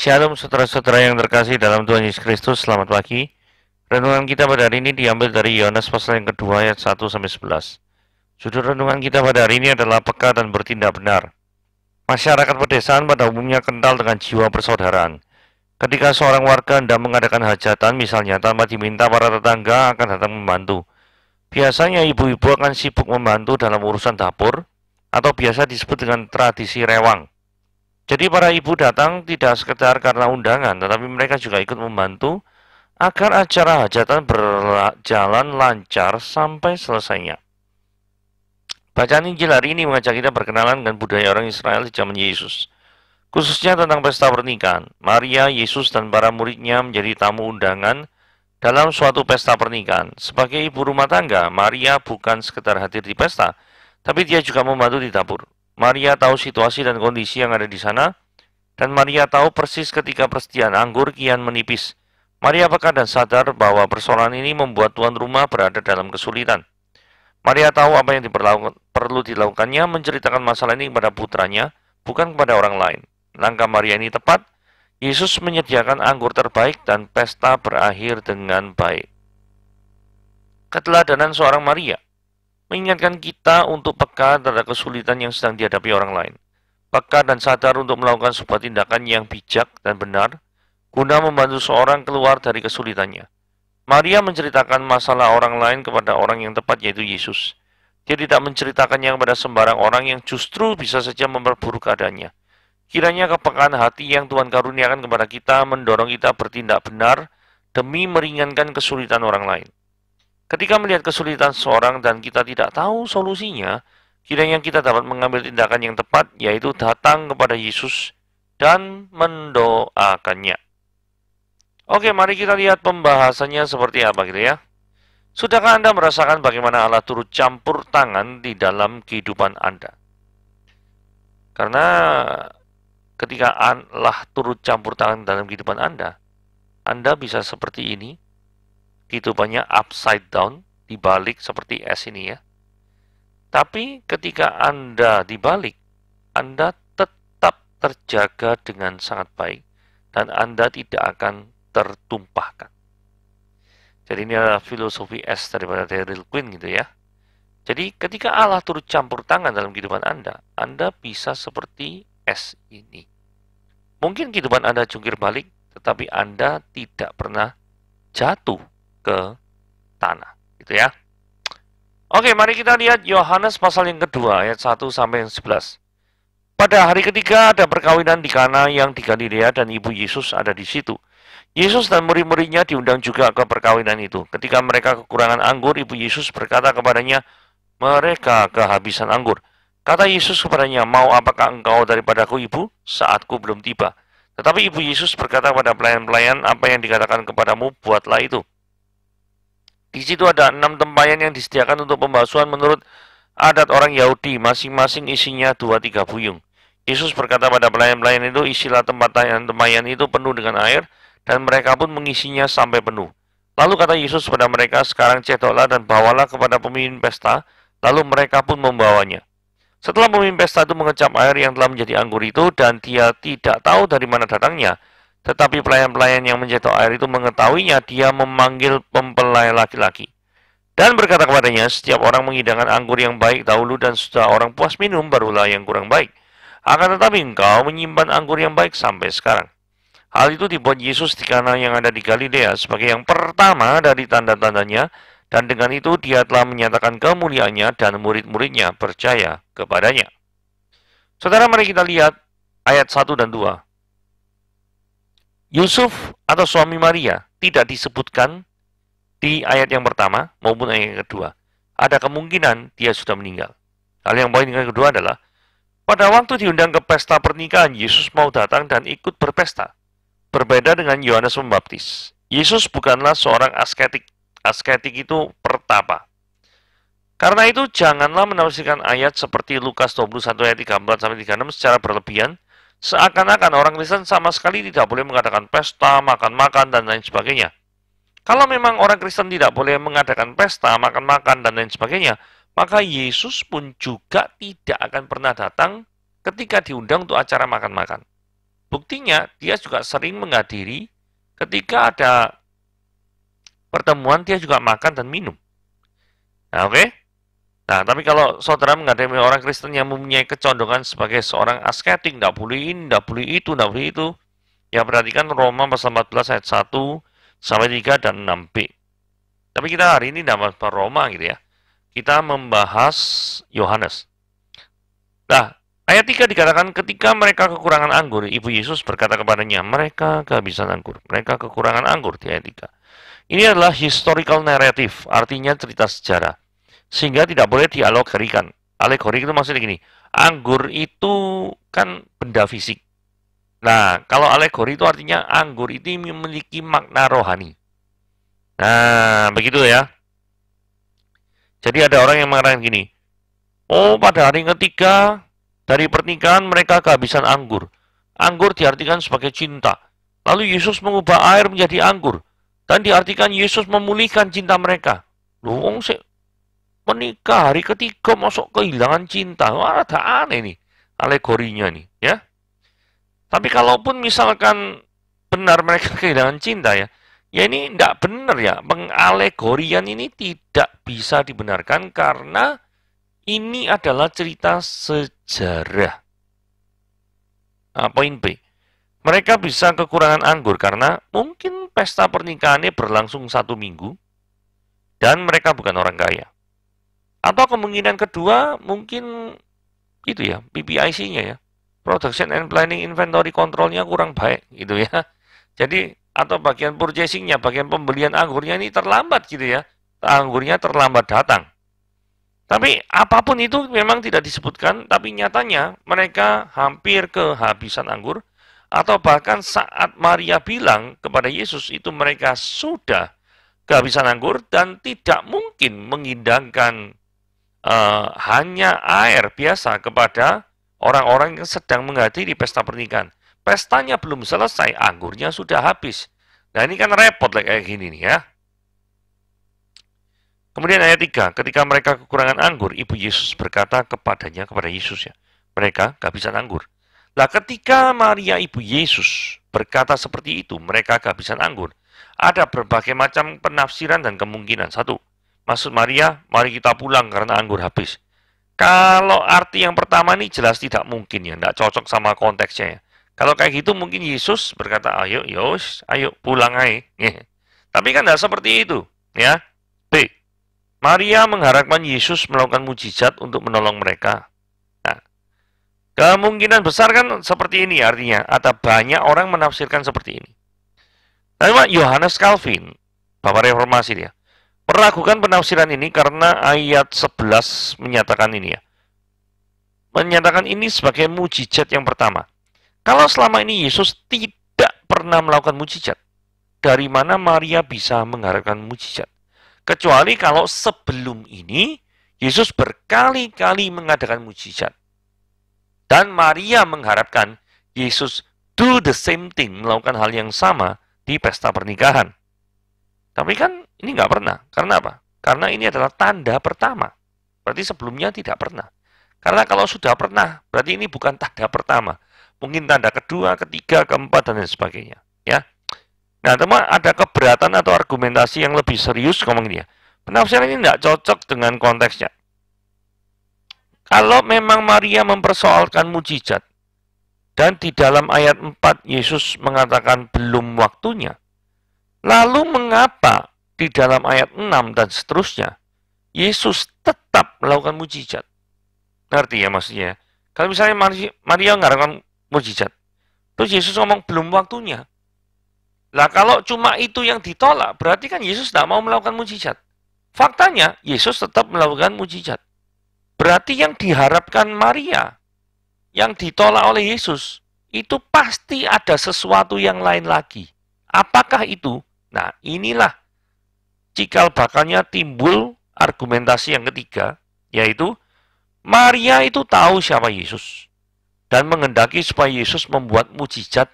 Shalom saudara-saudara yang terkasih dalam Tuhan Yesus Kristus, selamat pagi. Renungan kita pada hari ini diambil dari Yohanes pasal yang kedua ayat 1-11. Judul renungan kita pada hari ini adalah peka dan bertindak benar. Masyarakat pedesaan pada umumnya kental dengan jiwa persaudaraan. Ketika seorang warga hendak mengadakan hajatan misalnya tanpa diminta, para tetangga akan datang membantu. Biasanya ibu-ibu akan sibuk membantu dalam urusan dapur, atau biasa disebut dengan tradisi rewang. Jadi para ibu datang tidak sekedar karena undangan, tetapi mereka juga ikut membantu agar acara hajatan berjalan lancar sampai selesainya. Bacaan Injil hari ini mengajak kita berkenalan dengan budaya orang Israel di zaman Yesus, khususnya tentang pesta pernikahan. Maria, Yesus, dan para muridnya menjadi tamu undangan dalam suatu pesta pernikahan. Sebagai ibu rumah tangga, Maria bukan sekedar hadir di pesta, tapi dia juga membantu di dapur. Maria tahu situasi dan kondisi yang ada di sana, dan Maria tahu persis ketika persediaan anggur kian menipis. Maria peka dan sadar bahwa persoalan ini membuat tuan rumah berada dalam kesulitan. Maria tahu apa yang perlu dilakukannya, menceritakan masalah ini kepada putranya, bukan kepada orang lain. Langkah Maria ini tepat. Yesus menyediakan anggur terbaik dan pesta berakhir dengan baik. Keteladanan seorang Maria mengingatkan kita untuk peka terhadap kesulitan yang sedang dihadapi orang lain. Peka dan sadar untuk melakukan sebuah tindakan yang bijak dan benar, guna membantu seorang keluar dari kesulitannya. Maria menceritakan masalah orang lain kepada orang yang tepat, yaitu Yesus. Dia tidak menceritakannya kepada sembarang orang yang justru bisa saja memperburuk keadaannya. Kiranya kepekaan hati yang Tuhan karuniakan kepada kita mendorong kita bertindak benar demi meringankan kesulitan orang lain. Ketika melihat kesulitan seorang dan kita tidak tahu solusinya, kiranya kita dapat mengambil tindakan yang tepat, yaitu datang kepada Yesus dan mendoakannya. Oke, mari kita lihat pembahasannya seperti apa gitu ya. Sudahkah Anda merasakan bagaimana Allah turut campur tangan di dalam kehidupan Anda? Karena ketika Allah turut campur tangan dalam kehidupan Anda bisa seperti ini. Kehidupannya upside down, dibalik seperti S ini ya. Tapi ketika Anda dibalik, Anda tetap terjaga dengan sangat baik dan Anda tidak akan tertumpahkan. Jadi ini adalah filosofi S daripada Daryl Quinn gitu ya. Jadi ketika Allah turut campur tangan dalam kehidupan Anda bisa seperti S ini. Mungkin kehidupan Anda jungkir balik, tetapi Anda tidak pernah jatuh ke tanah, gitu ya. Oke, mari kita lihat Yohanes pasal yang kedua ayat 1-11. Pada hari ketiga ada perkawinan di Kana yang di Galilea dan ibu Yesus ada di situ. Yesus dan murid-muridnya diundang juga ke perkawinan itu. Ketika mereka kekurangan anggur, ibu Yesus berkata kepadanya, mereka kehabisan anggur. Kata Yesus kepadanya, mau apakah engkau daripadaku, ibu? Saatku belum tiba. Tetapi ibu Yesus berkata kepada pelayan-pelayan, apa yang dikatakan kepadamu, buatlah itu. Di situ ada 6 tempayan yang disediakan untuk pembasuhan menurut adat orang Yahudi, masing-masing isinya 2-3 buyung. Yesus berkata pada pelayan-pelayan itu, isilah tempayan itu penuh dengan air, dan mereka pun mengisinya sampai penuh. Lalu kata Yesus kepada mereka, sekarang cedoklah dan bawalah kepada pemimpin pesta, lalu mereka pun membawanya. Setelah pemimpin pesta itu mengecap air yang telah menjadi anggur itu, dan dia tidak tahu dari mana datangnya, tetapi pelayan-pelayan yang mencetak air itu mengetahuinya, dia memanggil mempelai laki-laki. Dan berkata kepadanya, setiap orang mengidangkan anggur yang baik dahulu dan sudah orang puas minum, barulah yang kurang baik. Akan tetapi engkau menyimpan anggur yang baik sampai sekarang. Hal itu dibuat Yesus di Kana yang ada di Galilea sebagai yang pertama dari tanda-tandanya, dan dengan itu dia telah menyatakan kemuliaannya dan murid-muridnya percaya kepadanya. Saudara, mari kita lihat ayat 1 dan 2. Yusuf atau suami Maria tidak disebutkan di ayat yang pertama maupun ayat yang kedua. Ada kemungkinan dia sudah meninggal. Hal yang poin yang kedua adalah, pada waktu diundang ke pesta pernikahan, Yesus mau datang dan ikut berpesta. Berbeda dengan Yohanes Pembaptis. Yesus bukanlah seorang asketik. Asketik itu pertapa. Karena itu janganlah menafsirkan ayat seperti Lukas 21 ayat 34-36 secara berlebihan, seakan-akan orang Kristen sama sekali tidak boleh mengadakan pesta, makan-makan, dan lain sebagainya. Kalau memang orang Kristen tidak boleh mengadakan pesta, makan-makan, dan lain sebagainya, maka Yesus pun juga tidak akan pernah datang ketika diundang untuk acara makan-makan. Buktinya, dia juga sering menghadiri ketika ada pertemuan, dia juga makan dan minum. Nah, oke? Nah, tapi kalau saudara menghadapi orang Kristen yang mempunyai kecondongan sebagai seorang asketik, tidak boleh ini, tidak boleh itu, tidak boleh itu, ya perhatikan Roma pasal 14 ayat 1 sampai 3 dan 6b. Tapi kita hari ini tidak membahas Roma gitu ya. Kita membahas Yohanes. Nah, ayat 3 dikatakan ketika mereka kekurangan anggur, Ibu Yesus berkata kepadanya, mereka kehabisan anggur. Mereka kekurangan anggur di ayat 3. Ini adalah historical narrative, artinya cerita sejarah. Sehingga tidak boleh dialegorikan. Alegori itu maksudnya gini, anggur itu kan benda fisik. Nah, kalau alegori itu artinya anggur itu memiliki makna rohani. Nah, begitu ya. Jadi ada orang yang mengatakan gini, oh pada hari ketiga dari pernikahan mereka kehabisan anggur. Anggur diartikan sebagai cinta. Lalu Yesus mengubah air menjadi anggur. Dan diartikan Yesus memulihkan cinta mereka. Loh, menikah hari ketiga masuk kehilangan cinta. Wah, ada aneh nih alegorinya nih, ya. Tapi kalaupun misalkan benar mereka kehilangan cinta ya, ya ini tidak benar ya. Pengalegorian ini tidak bisa dibenarkan karena ini adalah cerita sejarah. Nah, poin B. Mereka bisa kekurangan anggur karena mungkin pesta pernikahannya berlangsung 1 minggu dan mereka bukan orang kaya. Atau kemungkinan kedua mungkin itu ya, PPIC-nya ya. Production and Planning Inventory Control-nya kurang baik gitu ya. Jadi atau bagian purchasing-nya, bagian pembelian anggurnya ini terlambat gitu ya. Anggurnya terlambat datang. Tapi apapun itu memang tidak disebutkan, tapi nyatanya mereka hampir kehabisan anggur atau bahkan saat Maria bilang kepada Yesus itu mereka sudah kehabisan anggur dan tidak mungkin mengindahkan hanya air biasa kepada orang-orang yang sedang menghadiri pesta pernikahan. Pestanya belum selesai, anggurnya sudah habis. Nah ini kan repot kayak gini nih ya. Kemudian ayat 3, ketika mereka kekurangan anggur, Ibu Yesus berkata kepadanya, kepada Yesus ya, mereka kehabisan anggur. Nah ketika Maria Ibu Yesus berkata seperti itu, mereka kehabisan anggur, ada berbagai macam penafsiran dan kemungkinan. Satu, maksud Maria, mari kita pulang karena anggur habis. Kalau arti yang pertama ini jelas tidak mungkin ya, tidak cocok sama konteksnya ya. Kalau kayak gitu mungkin Yesus berkata, ayo, yos, ayo pulang aja. Tapi kan tidak seperti itu ya. B, Maria mengharapkan Yesus melakukan mujizat untuk menolong mereka. Nah, kemungkinan besar kan seperti ini artinya. Ada banyak orang menafsirkan seperti ini. Tapi Yohanes Calvin, Bapak Reformasi dia, meragukan penafsiran ini karena ayat 11 menyatakan ini ya. Menyatakan ini sebagai mujizat yang pertama. Kalau selama ini Yesus tidak pernah melakukan mujizat, dari mana Maria bisa mengharapkan mujizat? Kecuali kalau sebelum ini Yesus berkali-kali mengadakan mujizat. Dan Maria mengharapkan Yesus do the same thing, melakukan hal yang sama di pesta pernikahan. Tapi kan ini nggak pernah. Karena apa? Karena ini adalah tanda pertama. Berarti sebelumnya tidak pernah. Karena kalau sudah pernah, berarti ini bukan tanda pertama. Mungkin tanda kedua, ketiga, keempat, dan lain sebagainya. Ya. Nah, teman, ada keberatan atau argumentasi yang lebih serius ngomong ini ya. Penafsiran ini tidak cocok dengan konteksnya. Kalau memang Maria mempersoalkan mujizat, dan di dalam ayat 4 Yesus mengatakan belum waktunya, lalu mengapa di dalam ayat 6 dan seterusnya Yesus tetap melakukan mujizat? Ngerti ya maksudnya? Kalau misalnya Maria mengharapkan mujizat, terus Yesus ngomong belum waktunya. Lah kalau cuma itu yang ditolak, berarti kan Yesus tidak mau melakukan mujizat. Faktanya, Yesus tetap melakukan mujizat. Berarti yang diharapkan Maria, yang ditolak oleh Yesus, itu pasti ada sesuatu yang lain lagi. Apakah itu? Nah, inilah cikal bakalnya timbul argumentasi yang ketiga, yaitu Maria itu tahu siapa Yesus dan menghendaki supaya Yesus membuat mujizat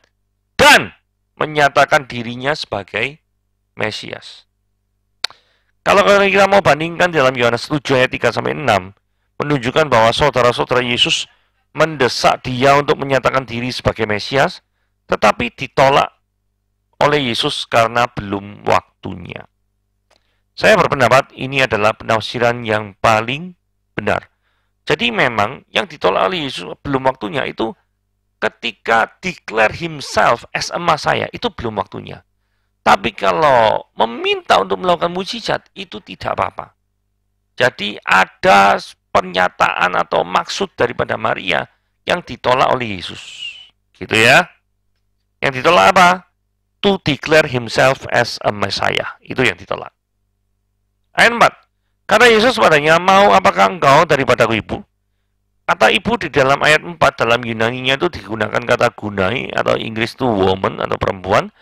dan menyatakan dirinya sebagai Mesias. Kalau kita mau bandingkan dalam Yohanes 7 ayat 3 sampai 6 menunjukkan bahwa saudara-saudara Yesus mendesak dia untuk menyatakan diri sebagai Mesias, tetapi ditolak oleh Yesus karena belum waktunya. Saya berpendapat ini adalah penafsiran yang paling benar. Jadi memang yang ditolak oleh Yesus belum waktunya itu ketika declare himself as a Messiah, itu belum waktunya. Tapi kalau meminta untuk melakukan mujizat, itu tidak apa-apa. Jadi ada pernyataan atau maksud daripada Maria yang ditolak oleh Yesus. Gitu ya. Yang ditolak apa? To declare himself as a Messiah. Itu yang ditolak. Ayat 4. Kata Yesus padanya, mau apakah engkau daripadaku ibu? Kata ibu di dalam ayat 4 dalam Yunani-nya itu digunakan kata gunai atau Inggris itu woman atau perempuan.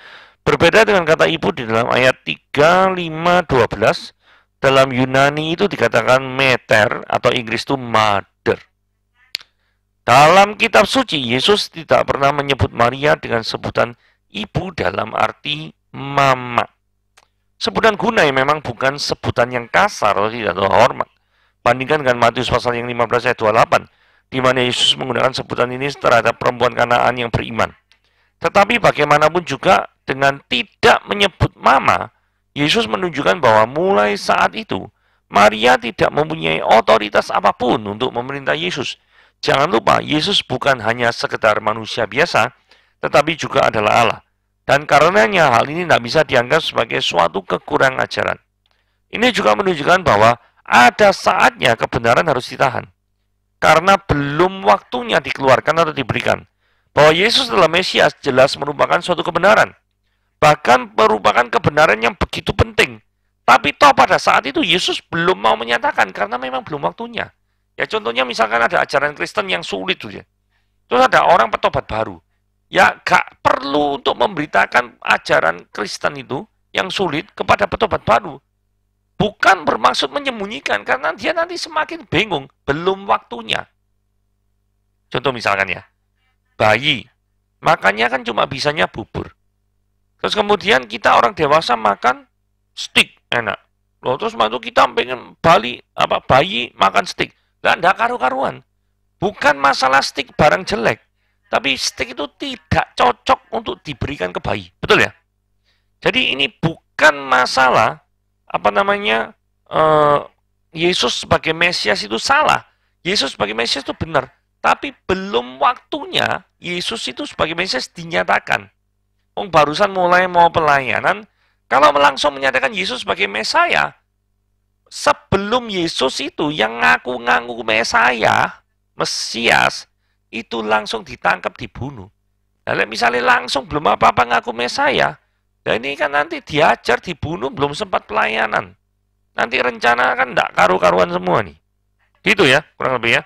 Berbeda dengan kata ibu di dalam ayat 3, 5, 12. Dalam Yunani itu dikatakan meter atau Inggris itu mother. Dalam kitab suci, Yesus tidak pernah menyebut Maria dengan sebutan ibu dalam arti mama. Sebutan gunai memang bukan sebutan yang kasar atau tidak hormat. Bandingkan dengan Matius pasal yang 15 ayat 28, di mana Yesus menggunakan sebutan ini terhadap perempuan Kanaan yang beriman. Tetapi bagaimanapun juga dengan tidak menyebut mama, Yesus menunjukkan bahwa mulai saat itu, Maria tidak mempunyai otoritas apapun untuk memerintah Yesus. Jangan lupa, Yesus bukan hanya sekedar manusia biasa, tetapi juga adalah Allah. Dan karenanya hal ini tidak bisa dianggap sebagai suatu kekurangan ajaran. Ini juga menunjukkan bahwa ada saatnya kebenaran harus ditahan. Karena belum waktunya dikeluarkan atau diberikan. Bahwa Yesus adalah Mesias jelas merupakan suatu kebenaran. Bahkan merupakan kebenaran yang begitu penting. Tapi toh pada saat itu Yesus belum mau menyatakan karena memang belum waktunya. Ya contohnya misalkan ada ajaran Kristen yang sulit tuh ya. Terus ada orang petobat baru. Ya gak perlu untuk memberitakan ajaran Kristen itu yang sulit kepada petobat baru. Bukan bermaksud menyembunyikan, karena dia nanti semakin bingung, belum waktunya. Contoh misalkan ya, bayi, makannya kan cuma bisanya bubur. Terus kemudian kita orang dewasa makan steak, enak. Loh, terus waktu kita pengen bayi makan steak. Nggak karu-karuan. Bukan masalah steak barang jelek. Tapi steak itu tidak cocok untuk diberikan ke bayi. Betul ya? Jadi ini bukan masalah Yesus sebagai Mesias itu salah. Yesus sebagai Mesias itu benar. Tapi belum waktunya Yesus itu sebagai Mesias dinyatakan. Barusan mulai mau pelayanan. Kalau langsung menyatakan Yesus sebagai Mesaya, sebelum Yesus itu yang ngaku-ngaku Mesias, itu langsung ditangkap, dibunuh. Nah, misalnya langsung belum apa-apa ngaku Mesaya, nah ini kan nanti diajar, dibunuh, belum sempat pelayanan. Nanti rencana kan enggak karu-karuan semua nih. Gitu ya, kurang lebih ya.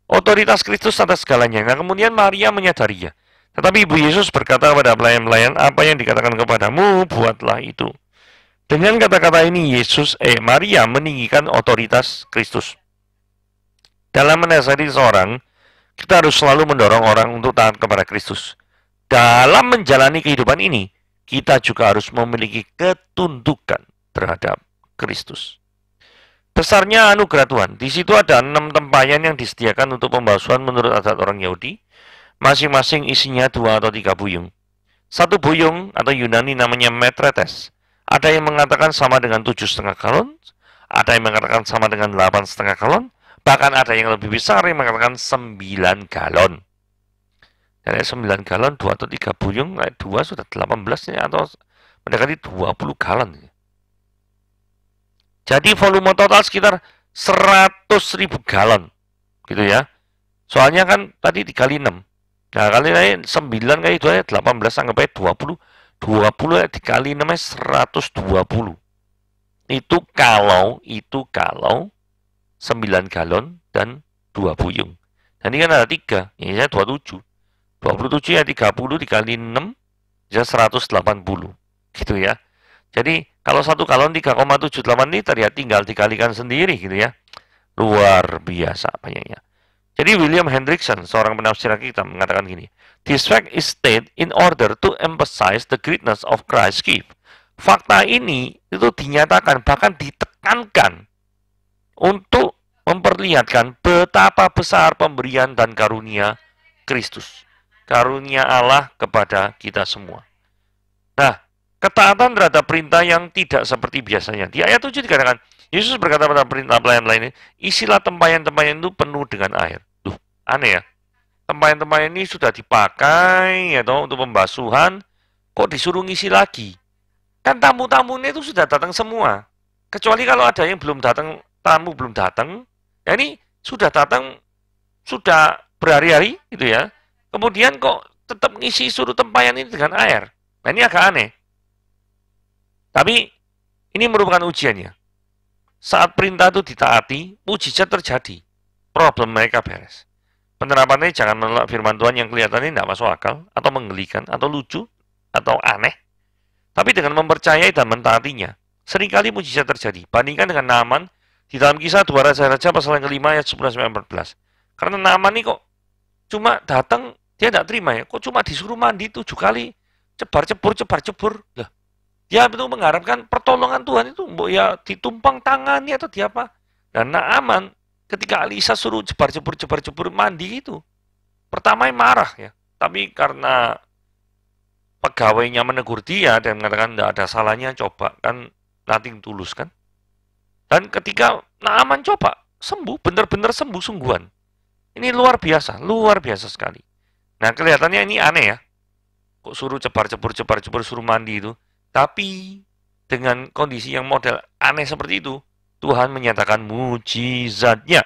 Otoritas Kristus atas segalanya. Nah, kemudian Maria menyadarinya. Tetapi Ibu Yesus berkata kepada pelayan-pelayan, apa yang dikatakan kepadamu, buatlah itu. Dengan kata-kata ini, Maria meninggikan otoritas Kristus. Dalam menasihati seorang, kita harus selalu mendorong orang untuk taat kepada Kristus. Dalam menjalani kehidupan ini, kita juga harus memiliki ketundukan terhadap Kristus. Besarnya anugerah Tuhan. Di situ ada 6 tempayan yang disediakan untuk pembasuhan menurut adat orang Yahudi. Masing-masing isinya 2 atau 3 buyung. Satu buyung atau Yunani namanya metretes. Ada yang mengatakan sama dengan 7,5 galon. Ada yang mengatakan sama dengan 8,5 galon. Bahkan ada yang lebih besar yang mengatakan 9 galon. Dari 9 galon, 2 atau 3 buyung, 2 sudah 18 ya, atau mendekati 20 galon. Jadi volume total sekitar 100.000 galon. Gitu ya. Soalnya kan tadi dikali 6. Nah, kali 9 kali 2, 18, anggap aja 20. 20 dikali 6, 120. Itu kalau 9 galon dan 2 buyung. Dan ini kan ada 3, ini 27. 27 ya 30 dikali 6, bisa 180. Gitu ya. Jadi kalau 1 galon 3,78 liter ya tinggal dikalikan sendiri gitu ya. Luar biasa banyaknya. Jadi William Hendrickson, seorang penafsir kita mengatakan gini, this fact is stated in order to emphasize the greatness of Christ's gift. Fakta ini itu dinyatakan, bahkan ditekankan untuk memperlihatkan betapa besar pemberian dan karunia Kristus. karunia Allah kepada kita semua. Nah, ketaatan terhadap perintah yang tidak seperti biasanya. Di ayat 7 dikatakan, Yesus berkata pada perintah pelayan lainnya, isilah tempayan-tempayan itu penuh dengan air. Duh, aneh ya. Tempayan-tempayan ini sudah dipakai ya toh, untuk pembasuhan, kok disuruh ngisi lagi? Kan tamu-tamunya itu sudah datang semua. Kecuali kalau ada yang belum datang, tamu belum datang, ya ini sudah datang, sudah berhari-hari gitu ya. Kemudian kok tetap ngisi suruh tempayan ini dengan air. Nah ini agak aneh. Tapi ini merupakan ujiannya. Saat perintah itu ditaati, mujizat terjadi. Problem mereka beres. Penerapannya jangan menolak firman Tuhan yang kelihatannya tidak masuk akal, atau menggelikan, atau lucu, atau aneh. Tapi dengan mempercayai dan mentaatinya, seringkali mujizat terjadi. Bandingkan dengan Naaman di dalam Kisah 2 Raja-Raja pasal yang kelima ayat 11-14. Karena Naaman ini kok cuma datang, dia tidak terima ya. Kok cuma disuruh mandi 7 kali, cebar-cebur. Lah, dia itu mengharapkan pertolongan Tuhan itu, ya ditumpang tangannya atau dia apa. Dan Naaman ketika Elisa suruh cebar-cebur mandi itu, pertama marah ya. Tapi karena pegawainya menegur dia dan mengatakan tidak ada salahnya, coba kan nothing tulus kan. Dan ketika Naaman coba, sembuh, benar-benar sembuh sungguhan. Ini luar biasa sekali. Nah kelihatannya ini aneh ya. Kok suruh cebar-cebur suruh mandi itu. Tapi dengan kondisi yang model aneh seperti itu, Tuhan menyatakan mujizatnya.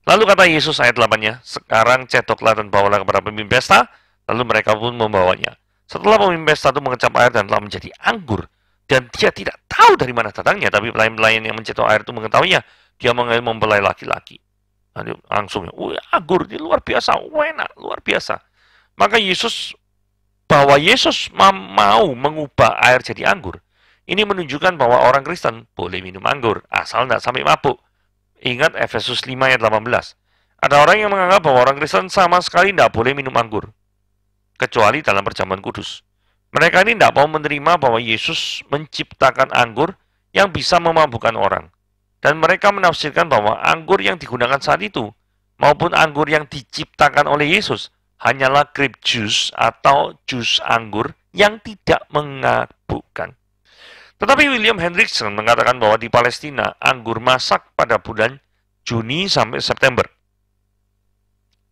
Lalu kata Yesus ayat 8-nya, sekarang cetoklah dan bawalah kepada pemimpin pesta, lalu mereka pun membawanya. Setelah pemimpin pesta itu mengecap air dan telah menjadi anggur, dan dia tidak tahu dari mana datangnya, tapi pelayan-pelayan yang mencetok air itu mengetahuinya, dia mempelai laki-laki. Langsung, anggur ini luar biasa, enak, luar biasa. Maka Yesus mau mengubah air jadi anggur. Ini menunjukkan bahwa orang Kristen boleh minum anggur, asal tidak sampai mabuk. Ingat Efesus 5 ayat 18. Ada orang yang menganggap bahwa orang Kristen sama sekali tidak boleh minum anggur, kecuali dalam perjamuan kudus. Mereka ini tidak mau menerima bahwa Yesus menciptakan anggur yang bisa memabukkan orang. Dan mereka menafsirkan bahwa anggur yang digunakan saat itu, maupun anggur yang diciptakan oleh Yesus, hanyalah grape juice atau jus anggur yang tidak memabukkan. Tetapi William Hendrickson mengatakan bahwa di Palestina, anggur masak pada bulan Juni sampai September.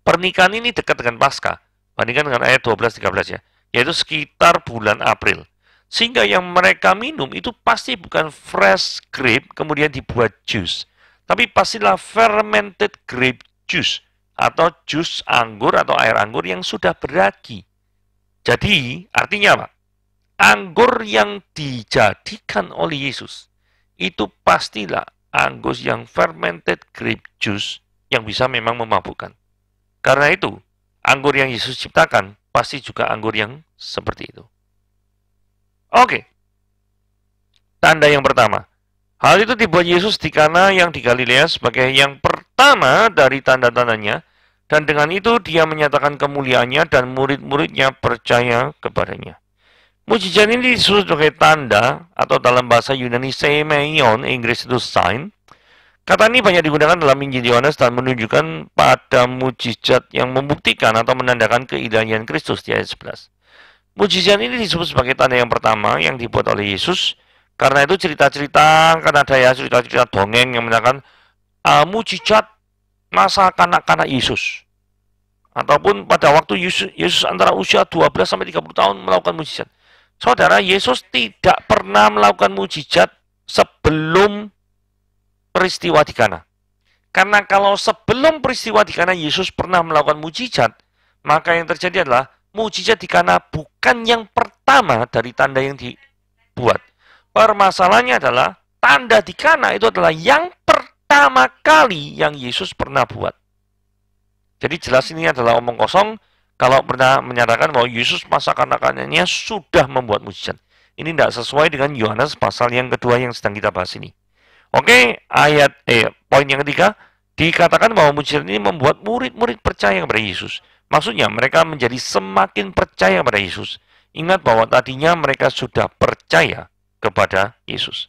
Pernikahan ini dekat dengan Paskah, bandingkan dengan ayat 12-13 ya, yaitu sekitar bulan April. Sehingga yang mereka minum itu pasti bukan fresh grape kemudian dibuat jus, tapi pastilah fermented grape juice atau jus anggur atau air anggur yang sudah beragi. Jadi artinya apa? Anggur yang dijadikan oleh Yesus itu pastilah anggur yang fermented grape juice yang bisa memang memabukkan. Karena itu, anggur yang Yesus ciptakan pasti juga anggur yang seperti itu. Oke. Tanda yang pertama. Hal itu dibuat Yesus di Kana yang di Galilea sebagai yang pertama dari tanda-tandanya, dan dengan itu dia menyatakan kemuliaannya dan murid-muridnya percaya kepadanya. Mujizat ini disebut sebagai tanda, atau dalam bahasa Yunani semeion, Inggris itu sign. Kata ini banyak digunakan dalam Injil Yohanes dan menunjukkan pada mujizat yang membuktikan atau menandakan keilahian Kristus di ayat 11. Mujizat ini disebut sebagai tanda yang pertama yang dibuat oleh Yesus. Karena itu cerita-cerita, kan ada ya cerita-cerita dongeng yang menyatakan mujizat masa kanak-kanak Yesus. Ataupun pada waktu Yesus antara usia 12 sampai 30 tahun melakukan mujizat. Saudara, Yesus tidak pernah melakukan mujizat sebelum peristiwa di Kana. Karena kalau sebelum peristiwa di Kana Yesus pernah melakukan mujizat, maka yang terjadi adalah mujizat di Kana bukan yang pertama dari tanda yang dibuat. Permasalahannya adalah tanda di Kana itu adalah yang pertama kali yang Yesus pernah buat. Jadi jelas ini adalah omong kosong kalau pernah menyatakan bahwa Yesus masa kanak-kanaknya sudah membuat mujizat. Ini tidak sesuai dengan Yohanes pasal yang kedua yang sedang kita bahas ini. Oke, poin yang ketiga, dikatakan bahwa mujizat ini membuat murid-murid percaya kepada Yesus. Maksudnya mereka menjadi semakin percaya kepada Yesus. Ingat bahwa tadinya mereka sudah percaya kepada Yesus.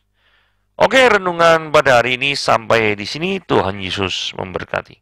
Oke, renungan pada hari ini sampai di sini. Tuhan Yesus memberkati.